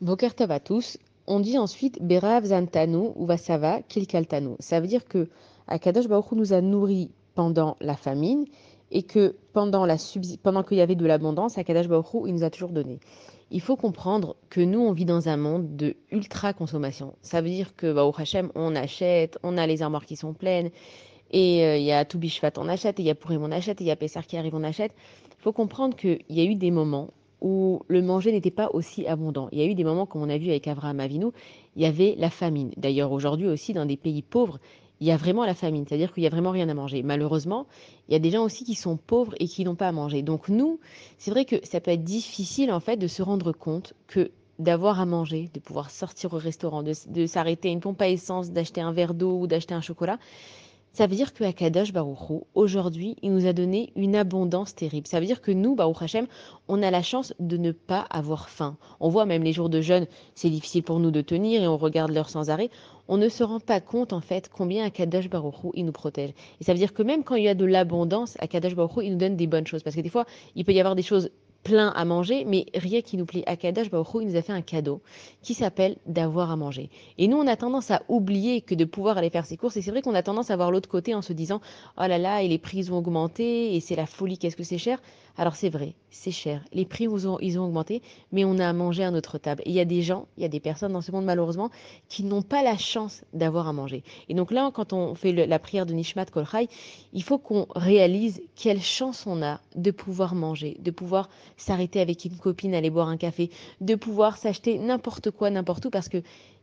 Boker Tov à tous. On dit ensuite Berav Zantanu ou Vasava Kilkaltanu. Ça veut dire que Akadosh Baruch Hu nous a nourris pendant la famine et que pendant qu'il y avait de l'abondance, Akadosh Baruch Hu, il nous a toujours donné. Il faut comprendre que nous, on vit dans un monde de ultra consommation. Ça veut dire que Baruch Hashem, on achète, on a les armoires qui sont pleines et il y a tout Bishvat, on achète, et il y a Purim, on achète, et il y a Pessah qui arrive, on achète. Il faut comprendre qu'il y a eu des moments où le manger n'était pas aussi abondant. Il y a eu des moments, comme on a vu avec Avraham Avinu, il y avait la famine. D'ailleurs, aujourd'hui aussi, dans des pays pauvres, il y a vraiment la famine, c'est-à-dire qu'il y a vraiment rien à manger. Malheureusement, il y a des gens aussi qui sont pauvres et qui n'ont pas à manger. Donc nous, c'est vrai que ça peut être difficile en fait de se rendre compte que d'avoir à manger, de pouvoir sortir au restaurant, de s'arrêter à une pompe à essence, d'acheter un verre d'eau ou d'acheter un chocolat, ça veut dire que Kadosh Baruch Hu, aujourd'hui, il nous a donné une abondance terrible. Ça veut dire que nous, Baruch Hashem, on a la chance de ne pas avoir faim. On voit même les jours de jeûne, c'est difficile pour nous de tenir et on regarde l'heure sans arrêt. On ne se rend pas compte, en fait, combien Kadosh Baruch Hu, il nous protège. Et ça veut dire que même quand il y a de l'abondance, Kadosh Baruch Hu, il nous donne des bonnes choses. Parce que des fois, il peut y avoir des choses plein à manger, mais rien qui nous plaît. Akadosh Baruch Hu, il nous a fait un cadeau qui s'appelle d'avoir à manger. Et nous, on a tendance à oublier que de pouvoir aller faire ses courses. Et c'est vrai qu'on a tendance à voir l'autre côté en se disant, oh là là, et les prix ont augmenté, et c'est la folie, qu'est-ce que c'est cher. Alors c'est vrai, c'est cher. Les prix, ils ont augmenté, mais on a à manger à notre table. Et il y a des gens, il y a des personnes dans ce monde, malheureusement, qui n'ont pas la chance d'avoir à manger. Et donc là, quand on fait la prière de Nishmat Kol Chai, il faut qu'on réalise quelle chance on a de pouvoir manger, de pouvoir s'arrêter avec une copine, aller boire un café, de pouvoir s'acheter n'importe quoi, n'importe où, parce que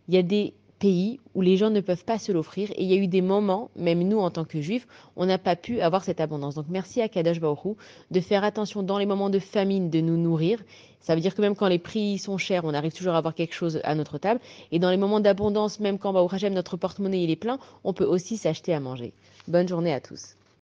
il y a des pays où les gens ne peuvent pas se l'offrir et il y a eu des moments, même nous en tant que juifs, on n'a pas pu avoir cette abondance. Donc merci à Kadosh Baruch Hu de faire attention dans les moments de famine de nous nourrir. Ça veut dire que même quand les prix sont chers, on arrive toujours à avoir quelque chose à notre table. Et dans les moments d'abondance, même quand Baruch Hashem, notre porte-monnaie il est plein, on peut aussi s'acheter à manger. Bonne journée à tous.